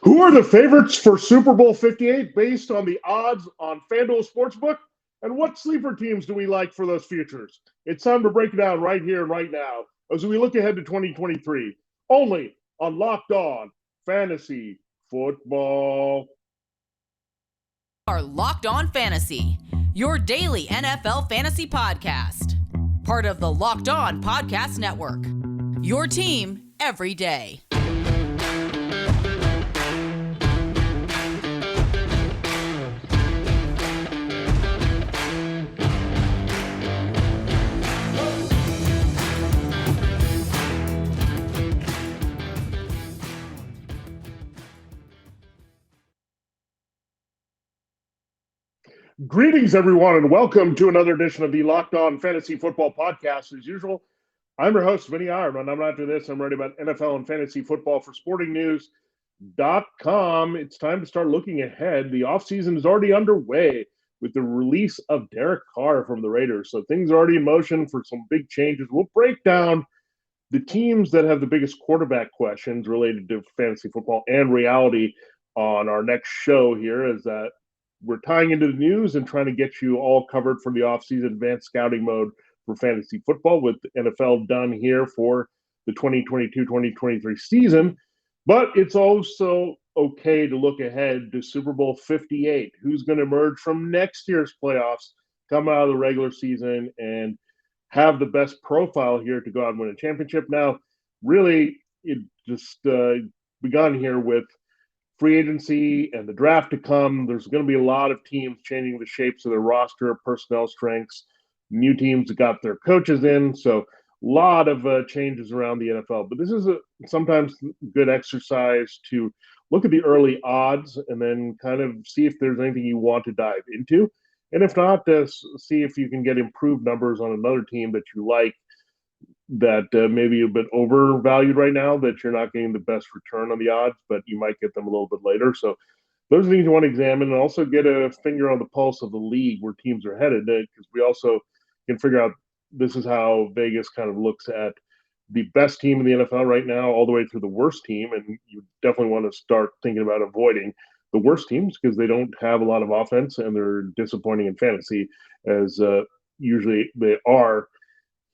Who are the favorites for Super Bowl 58 based on the odds on FanDuel Sportsbook? And what sleeper teams do we like for those futures? It's time to break it down right here and right now as we look ahead to 2023. Only on Locked On Fantasy Football. Are Locked On Fantasy, your daily NFL fantasy podcast. Part of the Locked On Podcast Network. Your team every day. Greetings, everyone, and welcome to another edition of the Locked On Fantasy Football Podcast. As usual, I'm your host, Vinnie Iyer, and after this, I'm writing about NFL and fantasy football for sportingnews.com. It's time to start looking ahead. The offseason is already underway with the release of Derek Carr from the Raiders, so things are already in motion for some big changes. We'll break down the teams that have the biggest quarterback questions related to fantasy football and reality on our next show here, as that we're tying into the news and trying to get you all covered for the offseason advanced scouting mode for fantasy football with the NFL done here for the 2022-2023 season. But it's also okay to look ahead to Super Bowl 58. Who's going to emerge from next year's playoffs, come out of the regular season, and have the best profile here to go out and win a championship? Now, really, it just begun here with free agency and the draft to come. There's going to be a lot of teams changing the shapes of their roster, personnel strengths, new teams that got their coaches in. So a lot of changes around the NFL. But this is a sometimes good exercise to look at the early odds and then kind of see if there's anything you want to dive into. And if not, see if you can get improved numbers on another team that you like, that maybe a bit overvalued right now, that you're not getting the best return on the odds, but you might get them a little bit later. So those are things you want to examine, and also get a finger on the pulse of the league where teams are headed, because we also can figure out, this is how Vegas kind of looks at the best team in the NFL right now all the way through the worst team. And you definitely want to start thinking about avoiding the worst teams because they don't have a lot of offense and they're disappointing in fantasy, as usually they are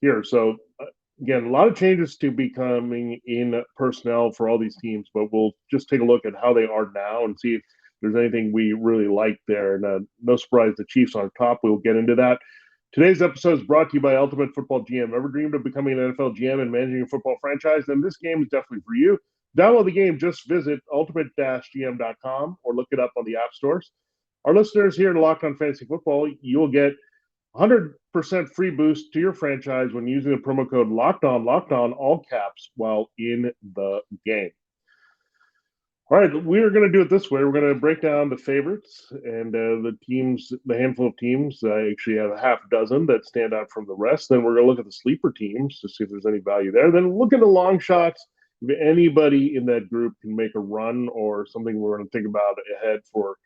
here. So again, a lot of changes to be coming in personnel for all these teams, but we'll just take a look at how they are now and see if there's anything we really like there. And no surprise, the Chiefs on top. We'll get into that. Today's episode is brought to you by Ultimate Football GM. Ever dreamed of becoming an NFL GM and managing a football franchise? Then this game is definitely for you. Download the game. Just visit ultimate-gm.com or look it up on the app stores. Our listeners here to Locked On Fantasy Football, you'll get 100% free boost to your franchise when using the promo code Locked On, all caps, while in the game. All right, we're going to do it this way. We're going to break down the favorites and the teams, the handful of teams. I actually have a half dozen that stand out from the rest. Then we're going to look at the sleeper teams to see if there's any value there. Then look at the long shots. If anybody in that group can make a run or something we're going to think about ahead for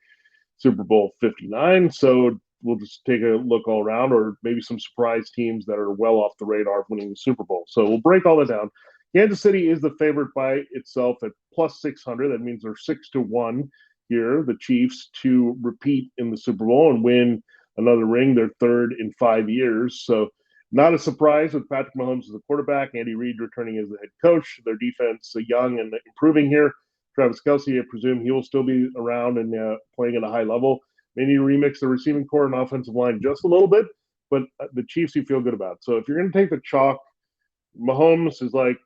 Super Bowl 59. So we'll just take a look all around, or maybe some surprise teams that are well off the radar of winning the Super Bowl. So we'll break all that down. Kansas City is the favorite by itself at plus 600. That means they're 6-1 here. The Chiefs to repeat in the Super Bowl and win another ring, their third in 5 years. So not a surprise with Patrick Mahomes as the quarterback, Andy Reid returning as the head coach. Their defense young and improving here. Travis Kelce, I presume he will still be around and playing at a high level. They need to remix the receiving core and offensive line just a little bit, but the Chiefs you feel good about. So if you're going to take the chalk, Mahomes is like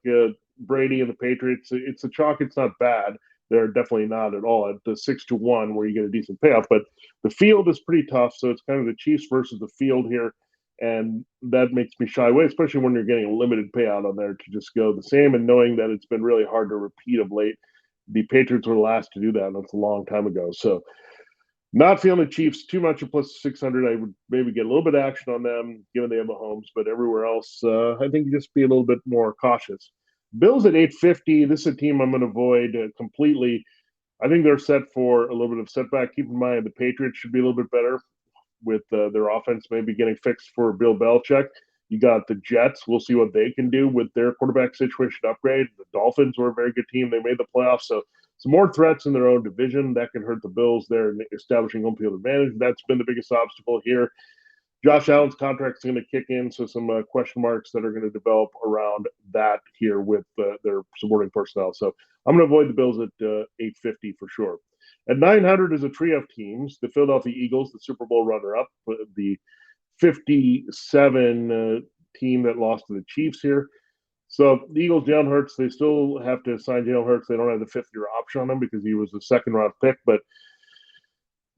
Brady and the Patriots. It's a chalk. It's not bad. They're definitely not at all at the 6-1 where you get a decent payoff. But the field is pretty tough, so it's kind of the Chiefs versus the field here, and that makes me shy away, especially when you're getting a limited payout on there to just go the same and knowing that it's been really hard to repeat of late. The Patriots were the last to do that, and that's a long time ago. So not feeling the Chiefs too much at plus 600. I would maybe get a little bit of action on them, given they have Mahomes, but everywhere else, I think just be a little bit more cautious. Bills at 850. This is a team I'm going to avoid completely. I think they're set for a little bit of setback. Keep in mind the Patriots should be a little bit better with their offense maybe getting fixed for Bill Belichick. You got the Jets. We'll see what they can do with their quarterback situation upgrade. The Dolphins were a very good team. They made the playoffs. So some more threats in their own division that can hurt the Bills there in establishing home field advantage. That's been the biggest obstacle here. Josh Allen's contract is going to kick in, so some question marks that are going to develop around that here with their supporting personnel. So I'm going to avoid the Bills at 850 for sure. At 900 is a trio of teams. The Philadelphia Eagles, the Super Bowl runner-up, the 57 team that lost to the Chiefs here. So the Eagles, Jalen Hurts, they still have to sign Jalen Hurts. They don't have the fifth-year option on him because he was a second-round pick, but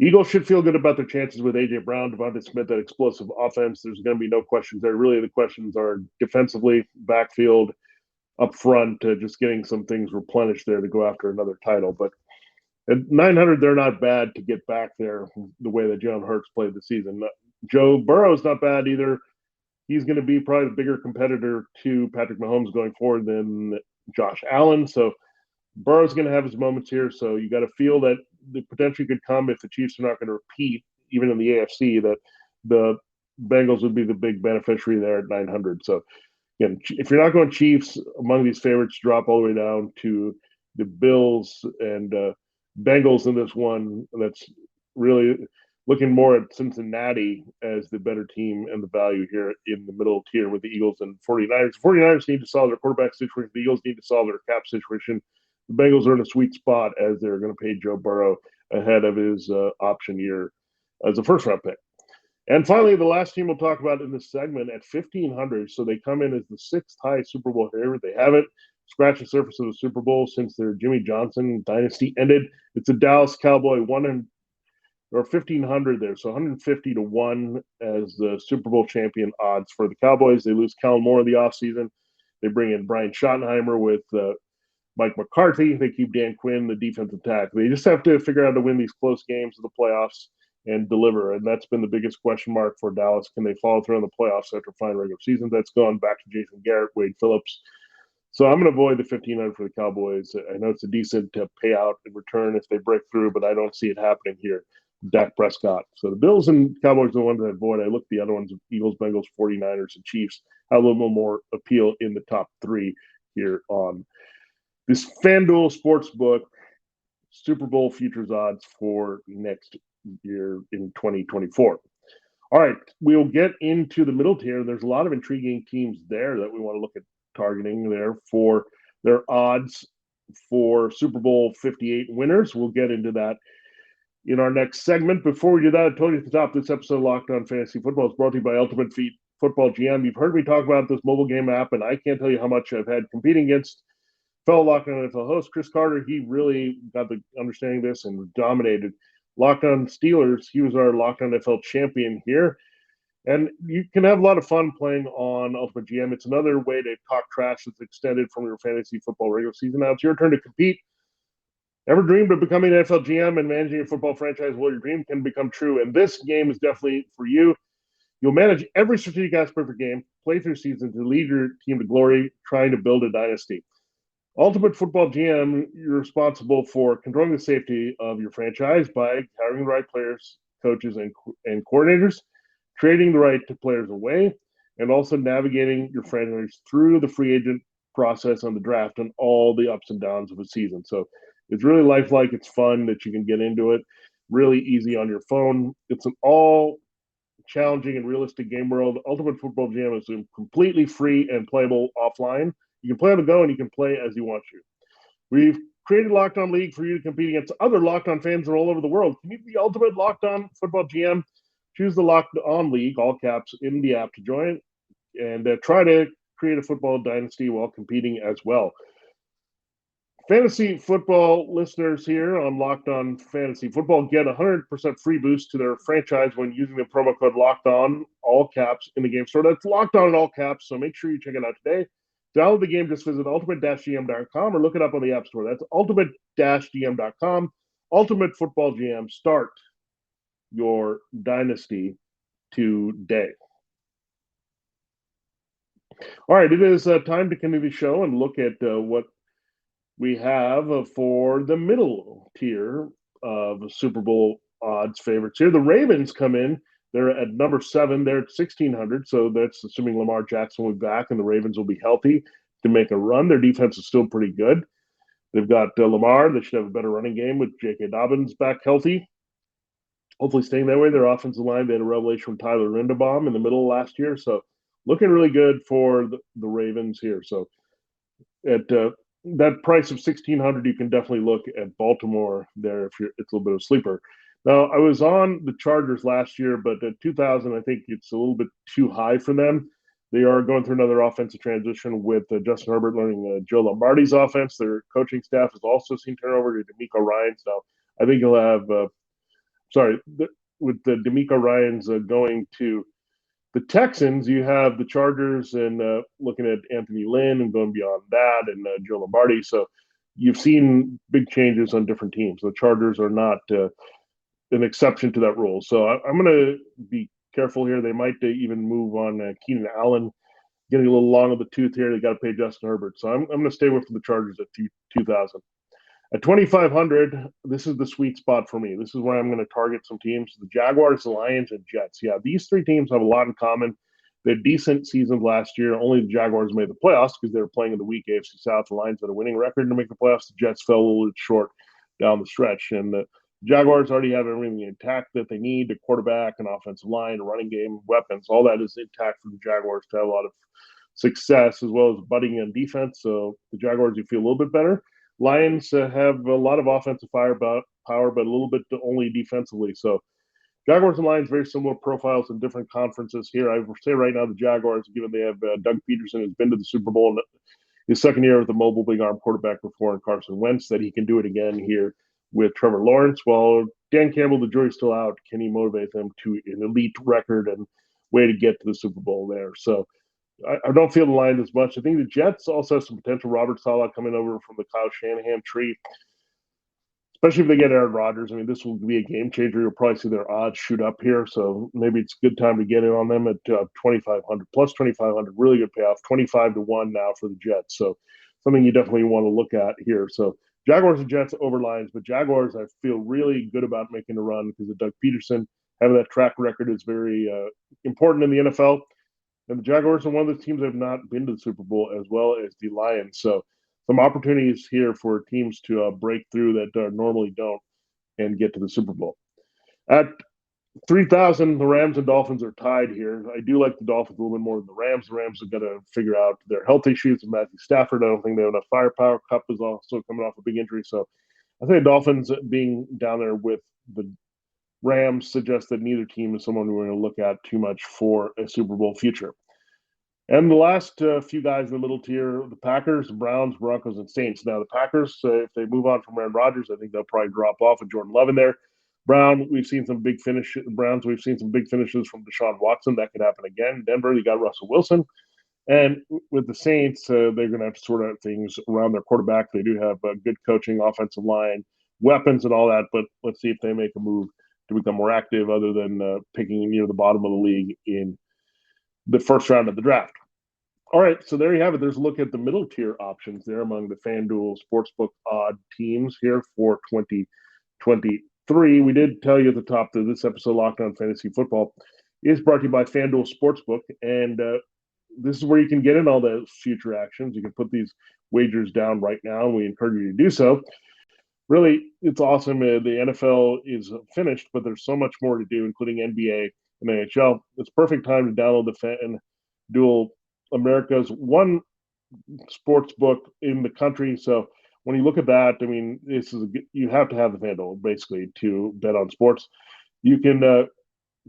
Eagles should feel good about their chances with A.J. Brown, Devontae Smith, that explosive offense. There's going to be no questions there. Really, the questions are defensively, backfield, up front, just getting some things replenished there to go after another title. But at 900, they're not bad to get back there the way that Jalen Hurts played the season. Joe Burrow's not bad either. He's going to be probably the bigger competitor to Patrick Mahomes going forward than Josh Allen. So Burrow's going to have his moments here. So you got to feel that the potential could come if the Chiefs are not going to repeat, even in the AFC, that the Bengals would be the big beneficiary there at 900. So again, if you're not going Chiefs, among these favorites, drop all the way down to the Bills and Bengals in this one. That's really looking more at Cincinnati as the better team and the value here in the middle tier with the Eagles and 49ers. 49ers need to solve their quarterback situation. The Eagles need to solve their cap situation. The Bengals are in a sweet spot as they're going to pay Joe Burrow ahead of his option year as a first-round pick. And finally, the last team we'll talk about in this segment at 1,500. So they come in as the sixth highest Super Bowl favorite. They haven't scratched the surface of the Super Bowl since their Jimmy Johnson dynasty ended. It's a Dallas Cowboy 1,500 there, so 150 to 1 as the Super Bowl champion odds for the Cowboys. They lose Kellen Moore in the offseason. They bring in Brian Schottenheimer with Mike McCarthy. They keep Dan Quinn, the defensive tackle. They just have to figure out how to win these close games of the playoffs and deliver. And that's been the biggest question mark for Dallas. Can they follow through on the playoffs after fine regular season? That's gone back to Jason Garrett, Wade Phillips. So I'm going to avoid the 1,500 for the Cowboys. I know it's a decent payout in return if they break through, but I don't see it happening here. Dak Prescott. So the Bills and Cowboys are the ones that I avoid. I look at the other ones, Eagles, Bengals, 49ers, and Chiefs, have a little more appeal in the top three here on this FanDuel Sportsbook Super Bowl futures odds for next year in 2024. All right, we'll get into the middle tier. There's a lot of intriguing teams there that we want to look at targeting there for their odds for Super Bowl 58 winners. We'll get into that in our next segment. Before we do that, I told you at the top, this episode of Locked On Fantasy Football is brought to you by Ultimate Football GM. You've heard me talk about this mobile game app, and I can't tell you how much I've had competing against fellow Locked On NFL host Chris Carter. He really got the understanding of this and dominated Locked On Steelers. He was our Locked On NFL champion here. And you can have a lot of fun playing on Ultimate GM. It's another way to talk trash that's extended from your fantasy football regular season. Now it's your turn to compete. Ever dreamed of becoming an NFL GM and managing a football franchise? Well, your dream can become true. And this game is definitely for you. You'll manage every strategic aspect of the game, play through season to lead your team to glory, trying to build a dynasty. Ultimate Football GM, you're responsible for controlling the safety of your franchise by hiring the right players, coaches, and coordinators, trading the right to players away, and also navigating your franchise through the free agent process on the draft and all the ups and downs of a season. So it's really lifelike. It's fun that you can get into it. Really easy on your phone. It's an all challenging and realistic game world. Ultimate Football GM is completely free and playable offline. You can play on the go and you can play as you want to. We've created Locked On League for you to compete against other Locked On fans from all over the world. Can you be the ultimate Locked On Football GM? Choose the Locked On League, all caps, in the app to join and try to create a football dynasty while competing as well. Fantasy football listeners here on Locked On Fantasy Football get a 100% free boost to their franchise when using the promo code Locked On, all caps, in the game store. That's Locked On in all caps, so make sure you check it out today. Download the game, just visit ultimate-gm.com or look it up on the App Store. That's ultimate-gm.com. Ultimate Football GM. Start your dynasty today. All right, it is time to continue the show and look at what we have for the middle tier of Super Bowl odds favorites here. The Ravens come in They're at number 7. They're at 1,600. So that's assuming Lamar Jackson will be back and the Ravens will be healthy to make a run. Their defense is still pretty good. They've got Lamar. They should have a better running game with J.K. Dobbins back healthy. Hopefully staying that way. Their offensive line, they had a revelation from Tyler Linderbaum in the middle of last year. So looking really good for the Ravens here. So at that price of 1,600, you can definitely look at Baltimore there if it's a little bit of a sleeper. Now, I was on the Chargers last year, but at 2,000, I think it's a little bit too high for them. They are going through another offensive transition with Justin Herbert learning Joe Lombardi's offense. Their coaching staff has also seen turnover to DeMeco Ryans. Now, I think you'll have with the DeMeco Ryans going to the Texans, you have the Chargers and looking at Anthony Lynn and going beyond that and Joe Lombardi. So you've seen big changes on different teams. The Chargers are not an exception to that rule. So I'm going to be careful here. They might even move on Keenan Allen, getting a little long of the tooth here. They got to pay Justin Herbert. So I'm going to stay with the Chargers at 2,000. At 2,500, this is the sweet spot for me. This is where I'm going to target some teams: the Jaguars, the Lions, and Jets. Yeah, these three teams have a lot in common. They had decent seasons last year. Only the Jaguars made the playoffs because they were playing in the weak AFC South. The Lions had a winning record to make the playoffs. The Jets fell a little bit short down the stretch. And the Jaguars already have everything intact that they need: a quarterback, an offensive line, a running game, weapons. All that is intact for the Jaguars to have a lot of success, as well as budding on defense. So the Jaguars, you feel a little bit better. Lions have a lot of offensive power, but a little bit only defensively. So Jaguars and Lions, very similar profiles in different conferences here. I would say right now the Jaguars, given they have Doug Peterson, who's been to the Super Bowl in his second year with a mobile big arm quarterback before in Carson Wentz, that he can do it again here with Trevor Lawrence. While Dan Campbell, the jury's still out. Can he motivate them to an elite record and way to get to the Super Bowl there? So I don't feel the Lions as much. I think the Jets also have some potential. Robert Saleh coming over from the Kyle Shanahan tree, especially if they get Aaron Rodgers. I mean, this will be a game changer. You'll probably see their odds shoot up here. So maybe it's a good time to get in on them at 2,500 plus 2,500. Really good payoff. 25-1 now for the Jets. So something you definitely want to look at here. So Jaguars and Jets over Lions, but Jaguars I feel really good about making a run because of Doug Peterson. Having that track record is very important in the NFL. And the Jaguars are one of the teams that have not been to the Super Bowl, as well as the Lions. So some opportunities here for teams to break through that normally don't and get to the Super Bowl. At 3,000, the Rams and Dolphins are tied here. I do like the Dolphins a little bit more than the Rams. The Rams have got to figure out their health issues with Matthew Stafford. I don't think they have enough firepower. Kupp is also coming off a big injury. So I think the Dolphins being down there with the Rams suggests that neither team is someone we're going to look at too much for a Super Bowl future. And the last few guys in the middle tier, the Packers, the Browns, Broncos, and Saints. Now, the Packers, if they move on from Aaron Rodgers, I think they'll probably drop off with Jordan Love in there. Browns, we've seen some big finishes from Deshaun Watson. That could happen again. Denver, you got Russell Wilson. And with the Saints, they're going to have to sort out things around their quarterback. They do have good coaching, offensive line, weapons, and all that. But let's see if they make a move to become more active other than picking near the bottom of the league in the first round of the draft. All right, so there you have it. There's a look at the middle tier options there among the FanDuel Sportsbook odd teams here for 2023. We did tell you at the top that this episode, Locked On Fantasy Football, is brought to you by FanDuel Sportsbook. And this is where you can get in all the future actions. You can put these wagers down right now, and we encourage you to do so. Really, it's awesome. The NFL is finished, but there's so much more to do, including NBA and NHL. It's perfect time to download the FanDuel, America's one sports book in the country. So when you look at that, I mean, you have to have the FanDuel basically to bet on sports. You can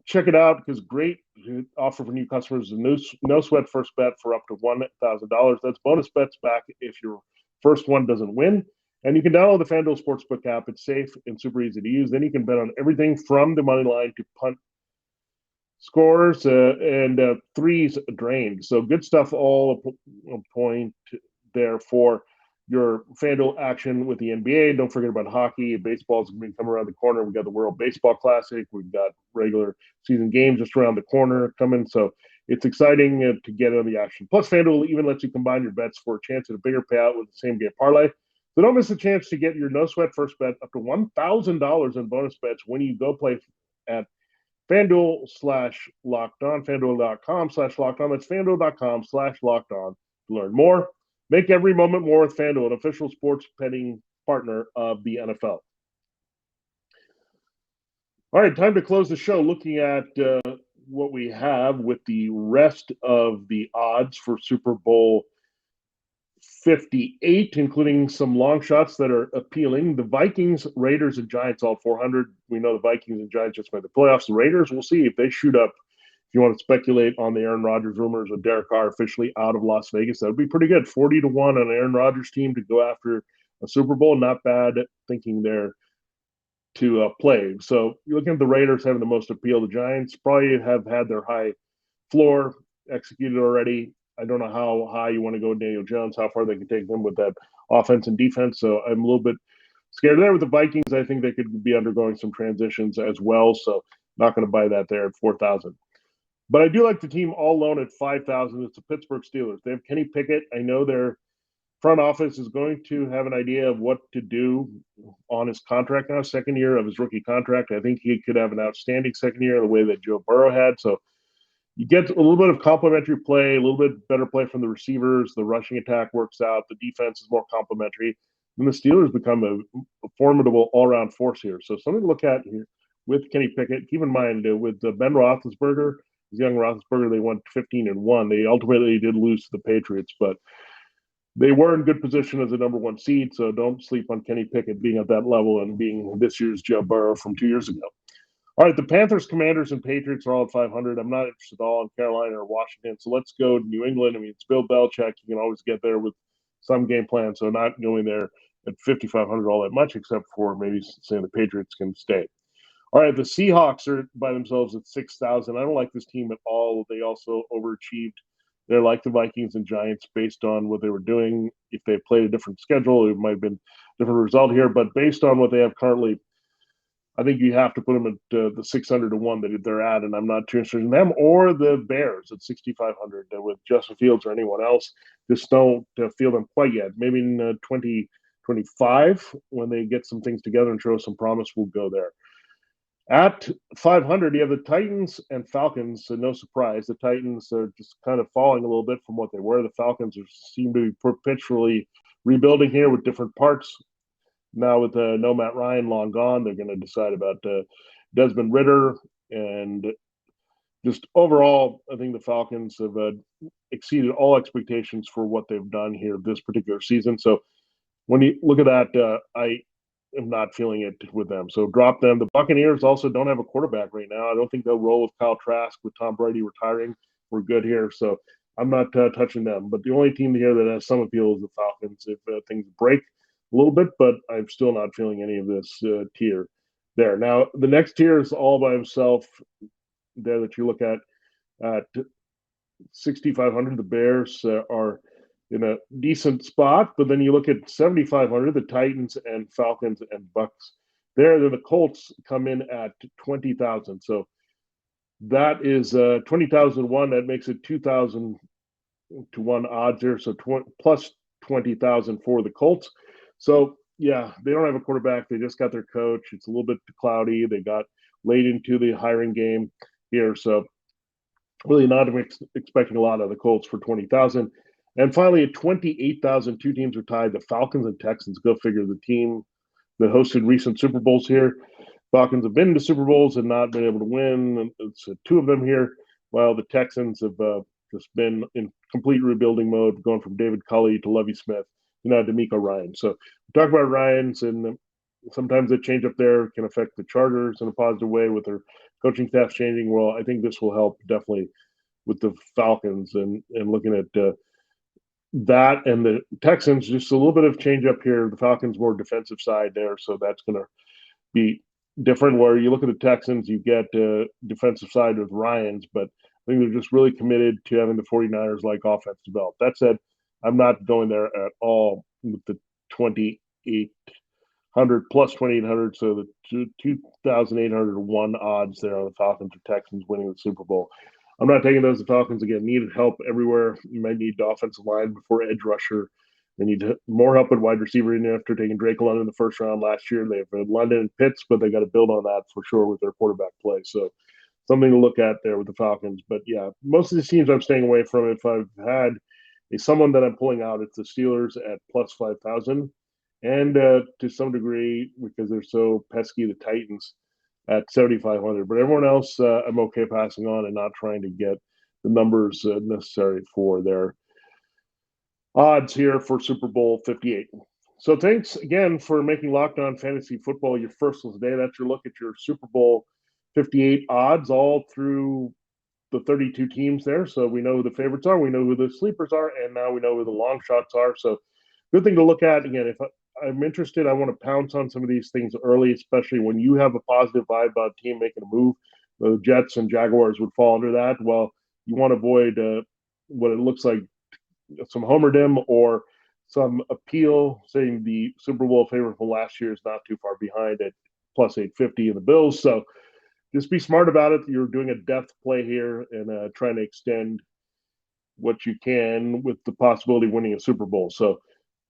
check it out because great offer for new customers. No sweat first bet for up to $1,000. That's bonus bets back if your first one doesn't win. And you can download the FanDuel Sportsbook app. It's safe and super easy to use. Then you can bet on everything from the money line to punt scores and threes drained. So good stuff all point there for your FanDuel action with the NBA. Don't forget about hockey. Baseball's going to come around the corner. We've got the World Baseball Classic. We've got regular season games just around the corner coming. So it's exciting to get on the action. Plus, FanDuel even lets you combine your bets for a chance at a bigger payout with the same game parlay. So don't miss a chance to get your no sweat first bet up to $1,000 in bonus bets when you go play at FanDuel/LockedOn, FanDuel.com/LockedOn. That's FanDuel.com/LockedOn to learn more. Make every moment more with FanDuel, an official sports betting partner of the NFL. All right, time to close the show looking at what we have with the rest of the odds for Super Bowl 58, including some long shots that are appealing. The Vikings, Raiders, and Giants all 400. We know the Vikings and Giants just made the playoffs. The Raiders, we'll see if they shoot up. If you want to speculate on the Aaron Rodgers rumors of Derek Carr officially out of Las Vegas, that would be pretty good. 40-1 on an Aaron Rodgers team to go after a Super Bowl. Not bad thinking there to play. So you're looking at the Raiders having the most appeal. The Giants probably have had their high floor executed already. I don't know how high you want to go with Daniel Jones, how far they can take them with that offense and defense. So I'm a little bit scared there. With the Vikings, I think they could be undergoing some transitions as well. So not going to buy that there at 4,000. But I do like the team all alone at 5,000. It's the Pittsburgh Steelers. They have Kenny Pickett. I know their front office is going to have an idea of what to do on his contract now, second year of his rookie contract. I think he could have an outstanding second year the way that Joe Burrow had. So you get a little bit of complementary play, a little bit better play from the receivers. The rushing attack works out. The defense is more complementary. And the Steelers become a formidable all-around force here. So something to look at here with Kenny Pickett. Keep in mind, with Ben Roethlisberger, young Roethlisberger, they went 15-1. They ultimately did lose to the Patriots, but they were in good position as a number one seed. So don't sleep on Kenny Pickett being at that level and being this year's Joe Burrow from 2 years ago. All right, the Panthers, Commanders, and Patriots are all at 500. I'm not interested at all in Carolina or Washington. So let's go to New England. I mean, it's Bill Belichick. You can always get there with some game plan. So not going there at 5,500 all that much, except for maybe saying the Patriots can stay. All right, the Seahawks are by themselves at 6,000. I don't like this team at all. They also overachieved. They're like the Vikings and Giants based on what they were doing. If they played a different schedule, it might have been a different result here. But based on what they have currently, I think you have to put them at the 600-1 that they're at, and I'm not too interested in them or the Bears at 6,500 with Justin Fields or anyone else. Just don't feel them quite yet. Maybe in 2025 when they get some things together and show some promise, we'll go there. At 500, you have the Titans and Falcons, so no surprise. The Titans are just kind of falling a little bit from what they were. The Falcons seem to be perpetually rebuilding here with different parts. Now with no Matt Ryan long gone, they're going to decide about Desmond Ridder. And just overall, I think the Falcons have exceeded all expectations for what they've done here this particular season. So when you look at that, I am not feeling it with them. So drop them. The Buccaneers also don't have a quarterback right now. I don't think they'll roll with Kyle Trask with Tom Brady retiring. We're good here. So I'm not touching them. But the only team here that has some appeal is the Falcons if things break a little bit, but I'm still not feeling any of this tier there. Now, the next tier is all by himself there that you look at 6,500. The Bears are in a decent spot, but then you look at 7,500, the Titans and Falcons and Bucks. Then the Colts come in at 20,000. So that is 20,001. That makes it 2,000-1 odds there. So plus 20,000 for the Colts. So yeah, they don't have a quarterback. They just got their coach. It's a little bit cloudy. They got late into the hiring game here. So really not expecting a lot of the Colts for 20,000. And finally, at 28,000, two teams are tied. The Falcons and Texans. Go figure. The team that hosted recent Super Bowls here. Falcons have been to Super Bowls and not been able to win. It's two of them here, while the Texans have just been in complete rebuilding mode, going from David Culley to Lovie Smith, DeMeco Ryans. So we talk about Ryans, and sometimes the change up there can affect the Chargers in a positive way with their coaching staff changing. Well, I think this will help definitely with the Falcons and looking at that and the Texans, just a little bit of change up here. The Falcons more defensive side there, so that's going to be different. Where you look at the Texans, you get defensive side with Ryans, but I think they're just really committed to having the 49ers like offense develop. That said, I'm not going there at all with the 2,800 plus 2,800, so the 2,801 odds there on the Falcons or Texans winning the Super Bowl. I'm not taking those. The Falcons, again, needed help everywhere. You might need the offensive line before edge rusher. They need more help at wide receiver after taking Drake London in the first round last year. They have London and Pitts, but they got to build on that for sure with their quarterback play. So something to look at there with the Falcons. But yeah, most of the teams I'm staying away from. If I've had someone that I'm pulling out, it's the Steelers at plus 5,000, and to some degree because they're so pesky, the Titans at 7,500. But everyone else, I'm okay passing on and not trying to get the numbers necessary for their odds here for Super Bowl 58. So thanks again for making Locked On Fantasy Football your first one today. That's your look at your Super Bowl 58 odds all through the 32 teams there. So we know who the favorites are, we know who the sleepers are, and now we know who the long shots are. So good thing to look at. Again, if I'm interested, I want to pounce on some of these things early, especially when you have a positive vibe about a team making a move. The Jets and Jaguars would fall under that. Well, you want to avoid what it looks like some homerdom or some appeal, saying the Super Bowl favorite from last year is not too far behind at plus 850 in the Bills. So just be smart about it. You're doing a depth play here and trying to extend what you can with the possibility of winning a Super Bowl. So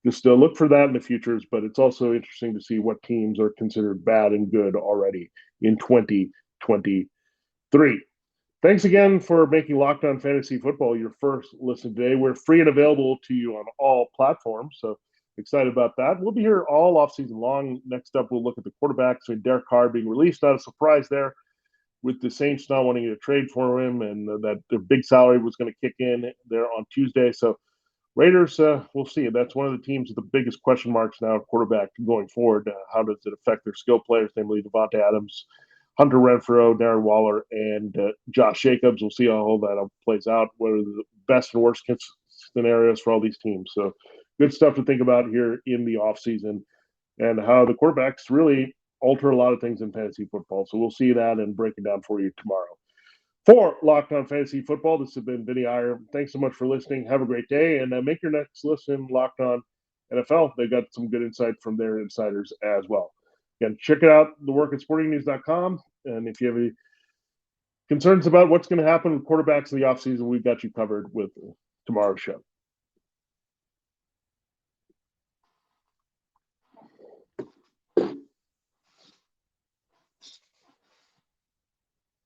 just look for that in the futures, but it's also interesting to see what teams are considered bad and good already in 2023. Thanks again for making Locked On Fantasy Football your first listen today. We're free and available to you on all platforms, so excited about that. We'll be here all offseason long. Next up, we'll look at the quarterbacks and Derek Carr being released. Not a surprise there with the Saints not wanting to trade for him and that their big salary was going to kick in there on Tuesday. So Raiders, we'll see. That's one of the teams with the biggest question marks now at quarterback going forward. How does it affect their skill players, namely Devontae Adams, Hunter Renfrow, Darren Waller, and Josh Jacobs? We'll see how all that plays out. What are the best and worst scenarios for all these teams? So good stuff to think about here in the offseason and how the quarterbacks really alter a lot of things in fantasy football. So we'll see that and break it down for you tomorrow. For Locked On Fantasy Football, this has been Vinnie Iyer. Thanks so much for listening. Have a great day, and make your next listen Locked On NFL. They got some good insight from their insiders as well. Again, check it out, the work at sportingnews.com. And if you have any concerns about what's going to happen with quarterbacks in the offseason, we've got you covered with tomorrow's show.